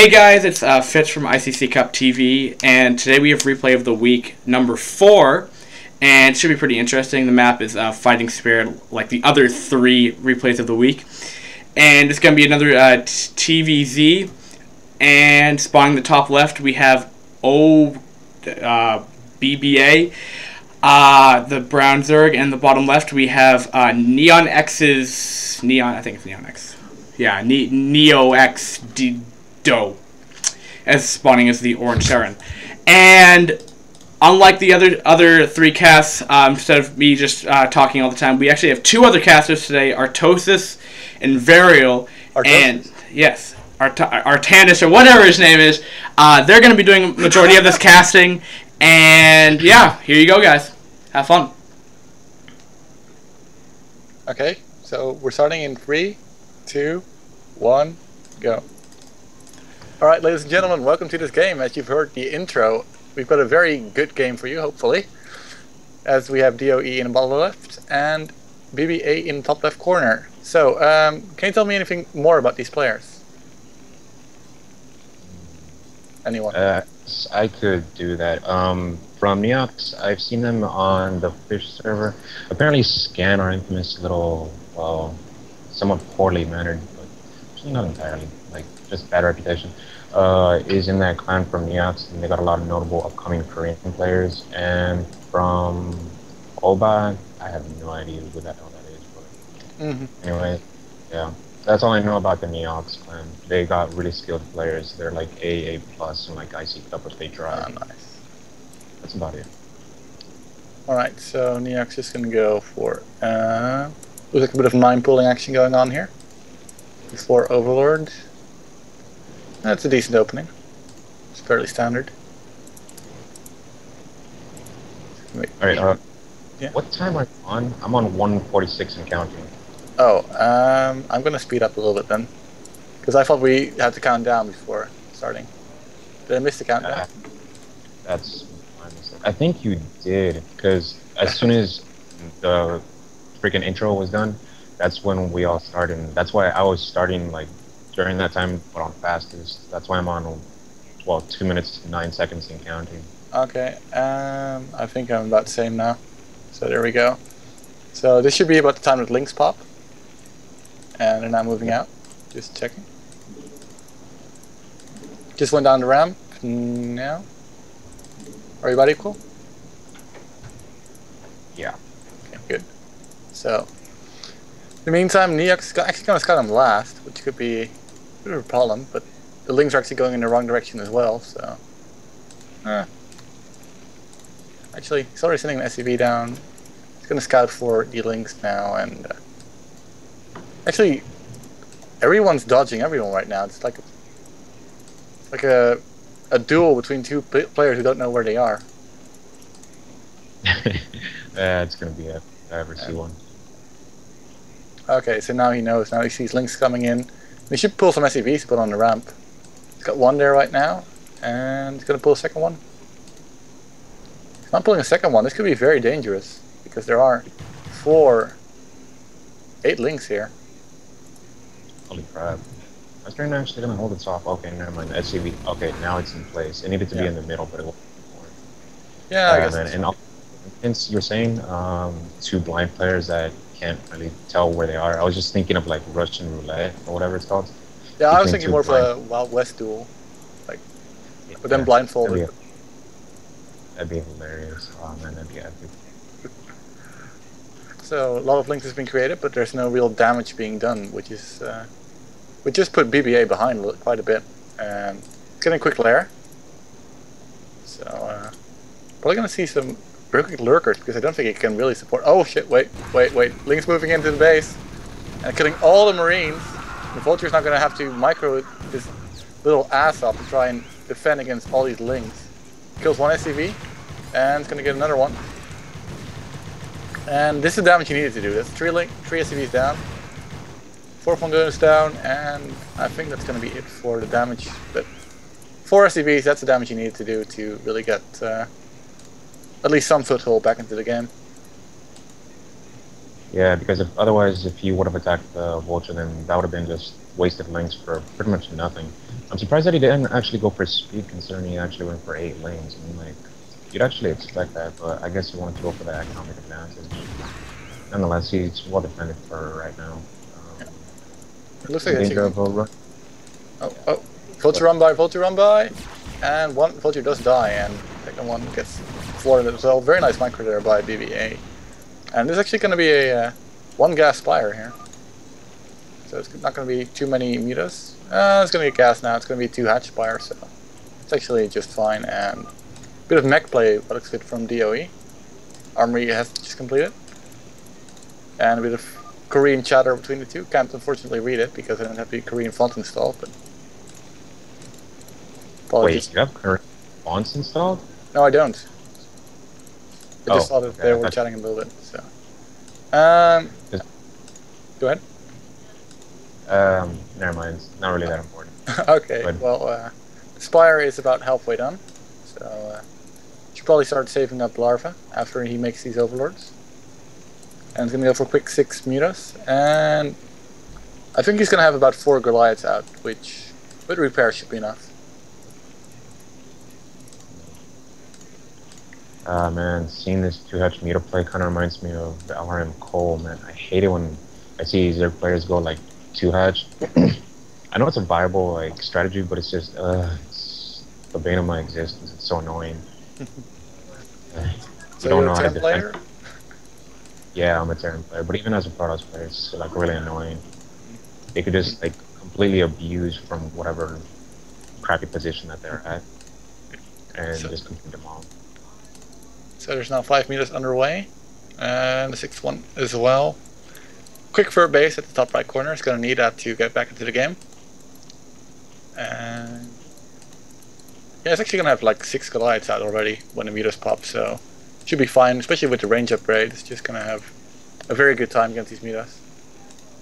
Hey guys, it's Fitz from ICC Cup TV, and today we have replay of the week number 4, and it should be pretty interesting. The map is Fighting Spirit, like the other 3 replays of the week, and it's going to be another TVZ, and spawning the top left we have BBA, the Brown Zerg, and the bottom left we have I think it's Neox. Yeah, Neox Doe as spawning as the Orange Terran. And unlike the other 3 casts, instead of me just talking all the time, we actually have 2 other casters today, Artosis and Varial. And yes, Artanis, or whatever his name is. They're going to be doing the majority of this casting. And yeah, here you go, guys. Have fun. Okay, so we're starting in 3, 2, 1, go. Alright, ladies and gentlemen, welcome to this game. As you've heard the intro, we've got a very good game for you, hopefully. As we have DOE in the bottom left and BBA in the top left corner. So, can you tell me anything more about these players? Anyone? I could do that. From Neox, I've seen them on the Fish server. Apparently Scan are infamous little, well, somewhat poorly mannered, but actually not entirely, like, just bad reputation. Is in that clan from Neox, and they got a lot of notable upcoming Korean players. And from Oba, I have no idea who that is, but anyway, yeah. That's all I know about the Neox clan. They got really skilled players. They're like A+, and like IC Cup if they try. Oh, nice. That's about it. Alright, so Neox is going to go for... looks like a bit of mine pulling action going on here. Before Overlord. That's a decent opening. It's fairly standard. Alright, yeah. What time are you on? I'm on 146 and counting. Oh, I'm gonna speed up a little bit then. Because I thought we had to count down before starting. Did I miss the countdown? That's my mistake. I think you did, because as soon as the freaking intro was done, that's when we all started. And that's why I was starting, like, during that time, but on fastest. That's why I'm on, well, 2 minutes, 9 seconds and counting. Okay, I think I'm about the same now. So there we go. So this should be about the time that links pop. And they're now moving out. Just checking. Just went down the ramp. Now. Are you about equal? Yeah. Okay, good. So, in the meantime, Neox is actually going to scout them last, which could be a bit of a problem, but the links are actually going in the wrong direction as well, so... Actually, he's already sending an SCV down. He's going to scout for the links now, and... Actually, everyone's dodging everyone right now. It's like a duel between 2 players who don't know where they are. It's going to be if I ever see one. Okay, so now he knows. Now he sees links coming in. He should pull some SCVs to put on the ramp. He's got 1 there right now, and he's going to pull a second one. He's not pulling a second one. This could be very dangerous, because there are 8 links here. Holy crap. I was trying to actually going to hold it off. Okay, never mind. SCV. Okay, now it's in place. It needed to be in the middle, but it wasn't. Yeah, I guess. And since you're saying 2 blind players that can't really tell where they are, I was just thinking of like Russian roulette or whatever it's called. Yeah, I was thinking more of a Wild West duel, like with them blindfolded. That'd be hilarious. Oh man, that'd be epic. So a lot of links has been created, but there's no real damage being done, which is we just put BBA behind quite a bit. It's getting a quick lair, so probably gonna see some real quick lurkers, because I don't think it can really support. Oh shit! Wait! Link's moving into the base and killing all the Marines. The Vulture's not gonna have to micro his little ass off to try and defend against all these links. Kills 1 SCV, and it's gonna get another one. And this is the damage you needed to do. That's 3 SCVs down. 4th one goes down, and I think that's going to be it for the damage. But 4 SCVs, that's the damage you needed to do to really get at least some foothold back into the game. Yeah, because otherwise, if he would have attacked the Vulture, then that would have been just wasted links for pretty much nothing. I'm surprised that he didn't actually go for speed, considering he actually went for 8 lanes. I mean, like, you'd actually expect that, but I guess he wanted to go for the economic advantage. Nonetheless, he's well defended for right now. It looks like danger of a run. Oh, Vulture run by, Vulture run by! And one Vulture does die, and second one gets floored as well. Very nice micro there by BBA. And there's actually going to be a 1 gas Spire here. So it's not going to be too many mutas. It's going to be gas now, it's going to be 2 hatch Spire, so it's actually just fine. And a bit of mech play, what looks good from DOE. Armory has just completed. And a bit of Korean chatter between the two. Can't unfortunately read it because I don't have the Korean font installed, but apologies. Wait, you have Korean fonts installed? No, I don't. I just thought that they were chatting a little bit. So, go ahead. Never mind. It's not really that important. Okay. Well, the Spire is about halfway done, so should probably start saving up larva after he makes these overlords. And he's gonna go for a quick 6 mutas, and I think he's gonna have about 4 Goliaths out, which with repair should be enough. Man, seeing this 2-hatch meter play kind of reminds me of the LRM Cole, man. I hate it when I see their players go like 2-hatch. I know it's a viable like strategy, but it's just it's the bane of my existence. It's so annoying. So you're a Terran player? Yeah, I'm a Terran player, but even as a Protoss player, it's like really annoying. They could just like completely abuse from whatever crappy position that they're at, and just complete them all. So there's now 5 meters underway, and the 6th one as well. Quick fur base at the top right corner. Is going to need that to get back into the game. And yeah, it's actually going to have like 6 Goliaths out already when the meters pop, so should be fine, especially with the range upgrade. It's just going to have a very good time against these meters.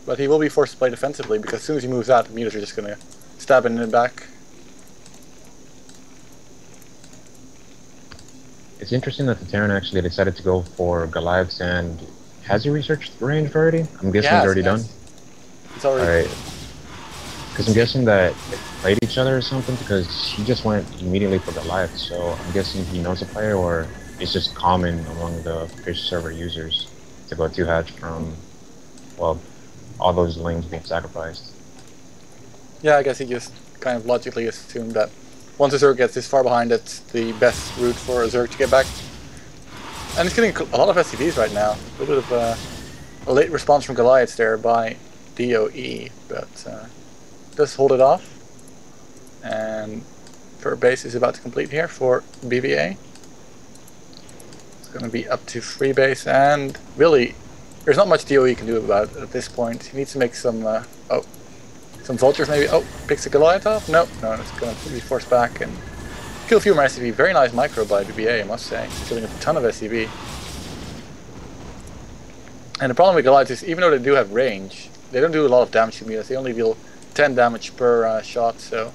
But he will be forced to play defensively because as soon as he moves out, the meters are just going to stab him in the back. It's interesting that the Terran actually decided to go for Goliaths, and has he researched the range already? I'm guessing he's already done. It's already. Alright. Because I'm guessing that they played each other or something, because he just went immediately for Goliath, so I'm guessing he knows the player, or it's just common among the fish server users to go 2-hatch from, well, all those lanes being sacrificed. Yeah, I guess he just kind of logically assumed that once a Zerg gets this far behind, it's the best route for a Zerg to get back. And he's getting a lot of SCVs right now. A little bit of a late response from Goliaths there by DOE, but does hold it off. And fur base is about to complete here for BBA. It's going to be up to 3 base, and really, there's not much DOE can do about it at this point. He needs to make some some vultures maybe. Oh, picks a Goliath off? No, it's going to be forced back and kill a few more SCV. Very nice micro by BBA, I must say. Killing a ton of SCV. And the problem with Goliaths is, even though they do have range, they don't do a lot of damage to mutas. They only deal 10 damage per shot, so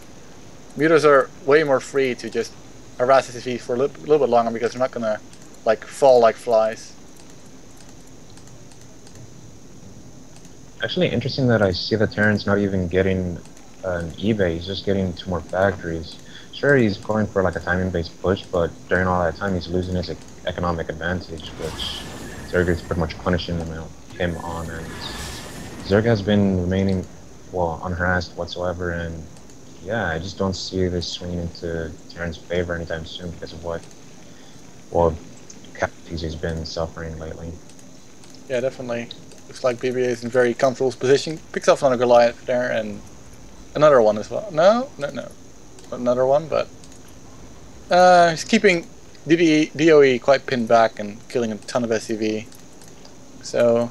mutas are way more free to just harass SCV for a little bit longer because they're not going to like fall like flies. Actually, interesting that I see that Terran's not even getting an eBay, he's just getting 2 more factories. Sure, he's going for like a timing-based push, but during all that time he's losing his economic advantage, which Zerg is pretty much punishing him on, and Zerg has been remaining, well, unharassed whatsoever, and yeah, I just don't see this swinging into Terran's favor anytime soon because of what, well, casualties he's been suffering lately. Yeah, definitely. Looks like BBA is in a very comfortable position. Picks off another Goliath there, and another one as well. No. Another one, but he's keeping DOE quite pinned back and killing a ton of SCV. So,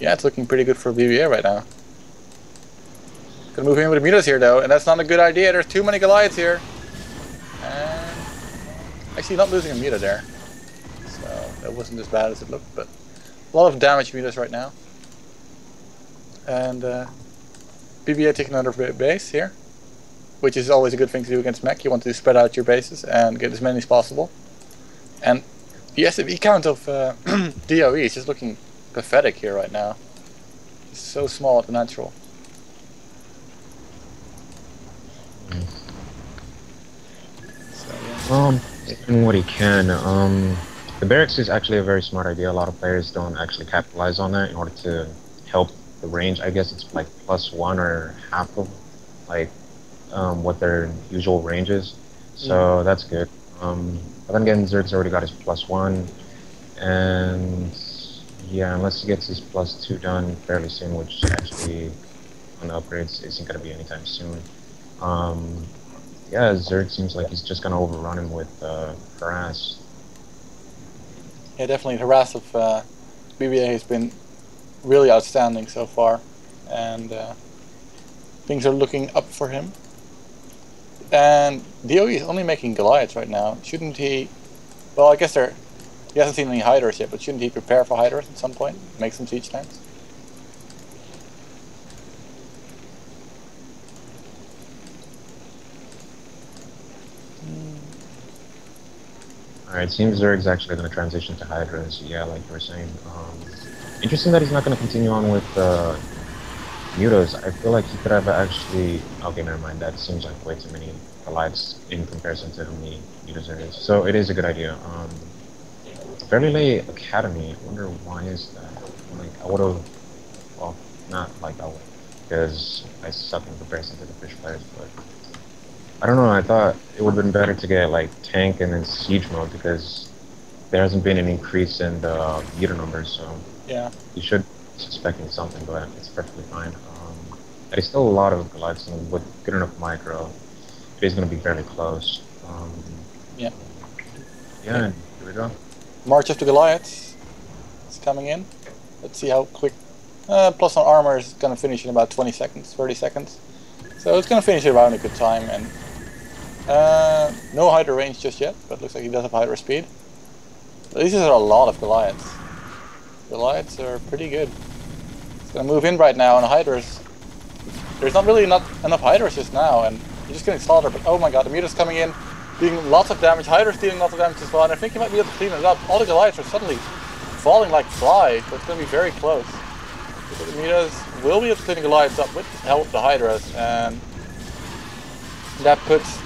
yeah, it's looking pretty good for BBA right now. Gonna move in with the mutas here, though, and that's not a good idea. There's too many Goliaths here. And actually not losing a muta there. So, that wasn't as bad as it looked, but a lot of damage mutas right now. And BBA taking another base here, which is always a good thing to do against mech. You want to spread out your bases and get as many as possible. And the SCV count of DOE is just looking pathetic here right now. He's so small at the natural. So, yeah. He's doing what he can. The barracks is actually a very smart idea. A lot of players don't actually capitalize on that in order to help the range. I guess it's like +1 or half of like what their usual range is. So that's good. But then again, Zerg's already got his +1, and yeah, unless he gets his +2 done fairly soon, which actually on the upgrades isn't going to be anytime soon. Yeah, Zerg seems like he's just going to overrun him with harass. Yeah, definitely. The harass of BBA has been really outstanding so far, and things are looking up for him. And DOE is only making Goliaths right now. Shouldn't he? Well, I guess he hasn't seen any Hydras yet, but shouldn't he prepare for Hydras at some point? Make some siege tanks? Alright, seems Zerg's actually going to transition to Hydras, yeah, like you were saying. Interesting that he's not going to continue on with Mutas. I feel like he could have actually... Okay, never mind, that seems like way too many Goliaths in comparison to how many Mutas there is. So it is a good idea. Fairly late Academy, I wonder why is that? Like, I would have... Well, not like I would, because I suck in comparison to the fish players, but... I don't know, I thought it would have been better to get like tank and then siege mode because there hasn't been an increase in the meter numbers, so yeah, you should be suspecting something, but it's perfectly fine. There's still a lot of Goliaths, and with good enough micro, it is going to be fairly close. yeah. Yeah, and here we go. March of the Goliaths is coming in. Let's see how quick. Plus on armor is going to finish in about 20 seconds, 30 seconds. So it's going to finish around a good time, and no Hydra range just yet, but looks like he does have Hydra speed. These are a lot of Goliaths. Goliaths are pretty good. It's going to move in right now, and Hydras... There's not really enough Hydras just now, and you're just getting slaughtered, but oh my god, the Muta's coming in, doing lots of damage, Hydra's dealing lots of damage as well, and I think he might be able to clean it up. All the Goliaths are suddenly falling like flies, so it's going to be very close. The Mutas will be able to clean the Goliaths up with the help of the Hydras, and that puts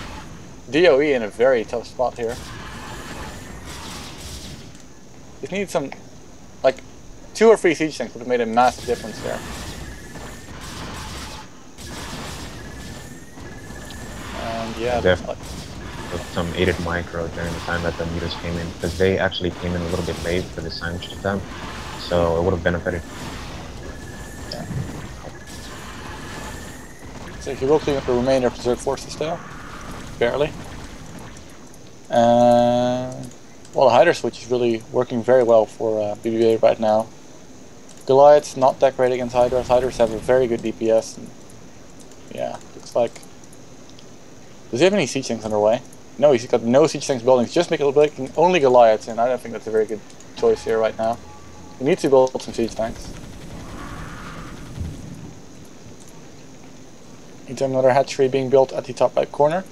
DOE in a very tough spot here. Just need some, like, 2 or 3 siege tanks would have made a massive difference there. And yeah, definitely. With some aided micro during the time that the Mutas came in, because they actually came in a little bit late for the sandwich attempt, so it would have benefited. Yeah. So he will clean up the remainder of the Zerg forces though. Barely. Well, the Hydra switch is really working very well for BBA right now. Goliath's not that great against Hydras. Hydras have a very good DPS. And yeah, looks like... Does he have any siege tanks underway? No, he's got no siege tanks building. He's just making only Goliaths, and I don't think that's a very good choice here right now. He needs to build some siege tanks. Into another hatchery being built at the top right corner.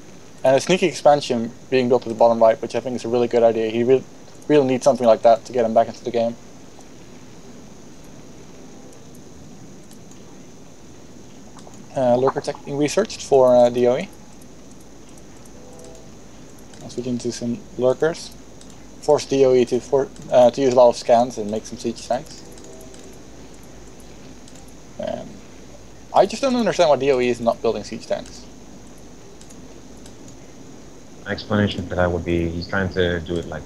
And a sneaky expansion being built at the bottom right, which I think is a really good idea. He really needs something like that to get him back into the game. Lurker tech being researched for DOE. I'll switch into some lurkers. Force DOE to use a lot of scans and make some siege tanks. And I just don't understand why DOE is not building siege tanks. My explanation for that would be he's trying to do it like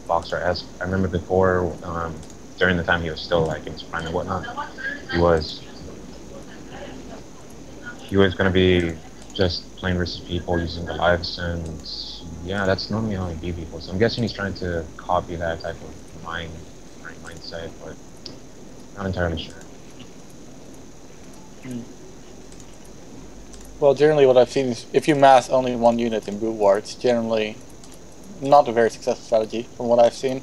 Boxer-esque. I remember before, during the time he was still like in his prime and whatnot, he was going to be just playing versus people using the lives, and yeah, that's normally how he beat people. So I'm guessing he's trying to copy that type of mindset, but not entirely sure. Well, generally what I've seen is if you mass only one unit in Brood War, it's generally not a very successful strategy from what I've seen.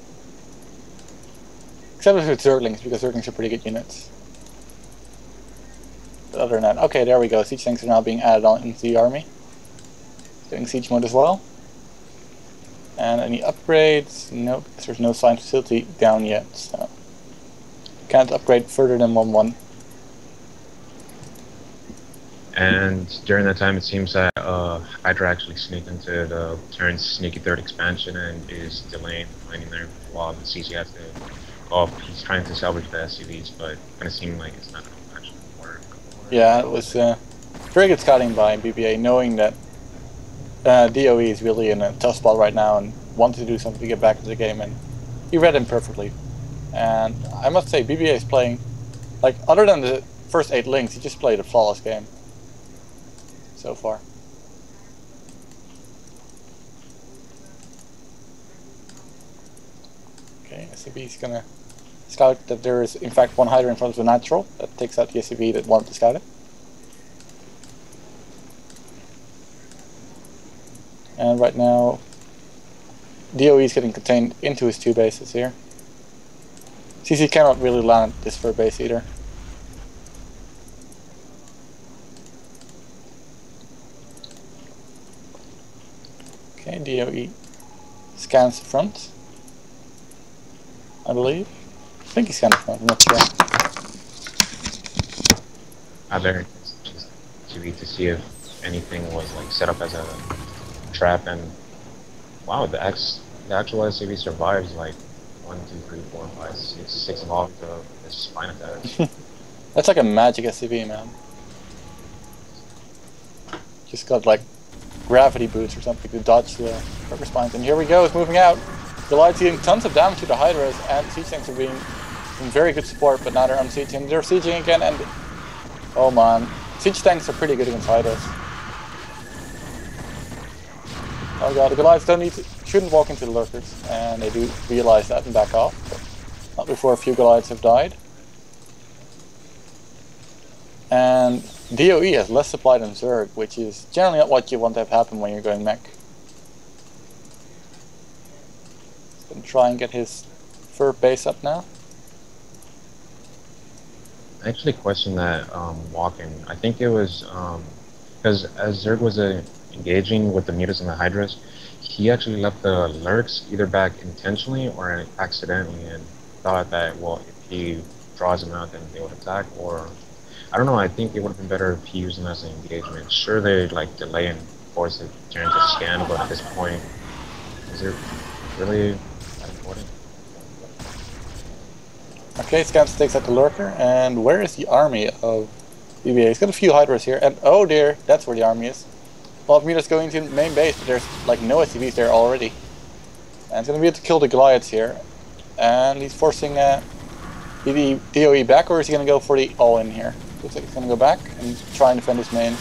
Except with Zerglings, because Zerglings are pretty good units. But other than that, okay, there we go. Siege tanks are now being added on into the army. Getting siege mode as well. And any upgrades? Nope, there's no signed facility down yet. So can't upgrade further than 1-1. And during that time, it seems that Hydra actually sneaked into the Terran's sneaky third expansion and is delaying landing there while the CC has to go up. He's trying to salvage the SCVs, but it kind of seemed like it's not going to actually work. Yeah, it was very good scouting by BBA, knowing that DOE is really in a tough spot right now and wanted to do something to get back into the game, and he read him perfectly. And I must say, BBA is playing, like, other than the first 8 links, he just played a flawless game so far. Okay, SCV is gonna scout that there is in fact one Hydra in front of the natural. That takes out the SCV that wanted to scout it. And right now, DOE is getting contained into his 2 bases here. CC cannot really land this third base either. Okay, DOE scans the front, I believe. I think he scanned the front, I'm not sure. There, just to see if anything was like set up as a trap, and wow, the actual SCV survives like 1, 2, 3, 4, 5, 6 of all the spine attacks. That's like a magic SCV, man. Just got like gravity boots or something to dodge the rubber spines. And here we go, it's moving out. Goliath's dealing tons of damage to the Hydras, and siege tanks are being in very good support, but now they're unsieging. They're sieging again, and oh man, siege tanks are pretty good against Hydras. Oh god, the Goliaths shouldn't walk into the lurkers, and they do realize that and back off. But not before a few Goliaths have died. And DOE has less supply than Zerg, which is generally not what you want to have happen when you're going mech. He's going to try and get his third base up now. I actually questioned that walk-in. I think it was because as Zerg was engaging with the mutas and the Hydras, he actually left the lurks either back intentionally or accidentally, and thought that, well, if he draws them out, then they would attack, or I don't know. I think it would have been better if he used them as an engagement. Sure, they like delay and force it turn to scan, but at this point, is it really that important? Okay, Scans takes out the lurker, and where is the army of BBA? He's got a few Hydras here, and oh dear, that's where the army is. Well, Muta's going to the main base, but there's like no SCVs there already. And he's going to be able to kill the Goliaths here. And he's forcing the DOE back, or is he going to go for the all-in here? Looks like he's going to go back and try and defend his main.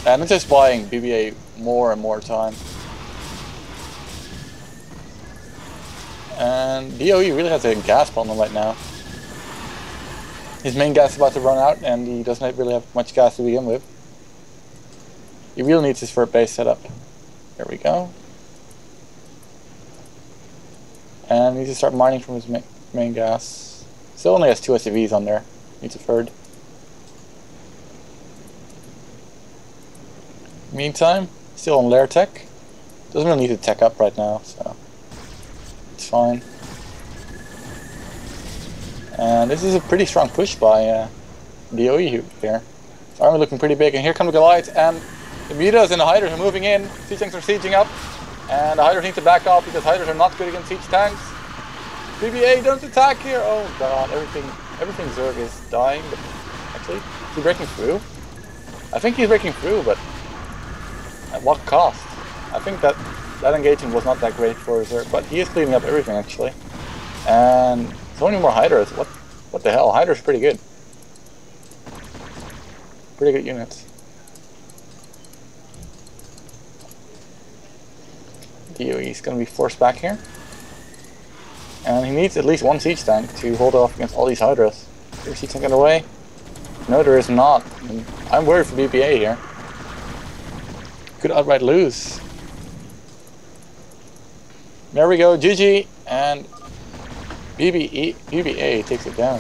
And it's just buying BBA more and more time. And DOE really has a gas problem right now. His main gas is about to run out, and he doesn't really have much gas to begin with. He really needs his third base set up. There we go. And he needs to start mining from his main gas. Still only has 2 SCVs on there. Needs a third. Meantime, still on lair tech. Doesn't really need to tech up right now, so it's fine. And this is a pretty strong push by DOE here. His army looking pretty big, and here come the Goliaths, and the Mutas and the Hydras are moving in. Siege tanks are sieging up, and the Hydras need to back off because Hydras are not good against siege tanks. BBA, don't attack here! Oh god, everything Zerg is dying, but actually, is he breaking through? I think he's breaking through, but at what cost? I think that engagement was not that great for Zerg, but he is cleaning up everything actually. And so many more Hydras, what the hell, Hydra's pretty good. Pretty good units. DOE is going to be forced back here. And he needs at least 1 siege tank to hold off against all these Hydras. Is there a siege tank in the way? No, there is not. I'm worried for BPA here. Could outright lose. There we go, GG, and BBA takes it down.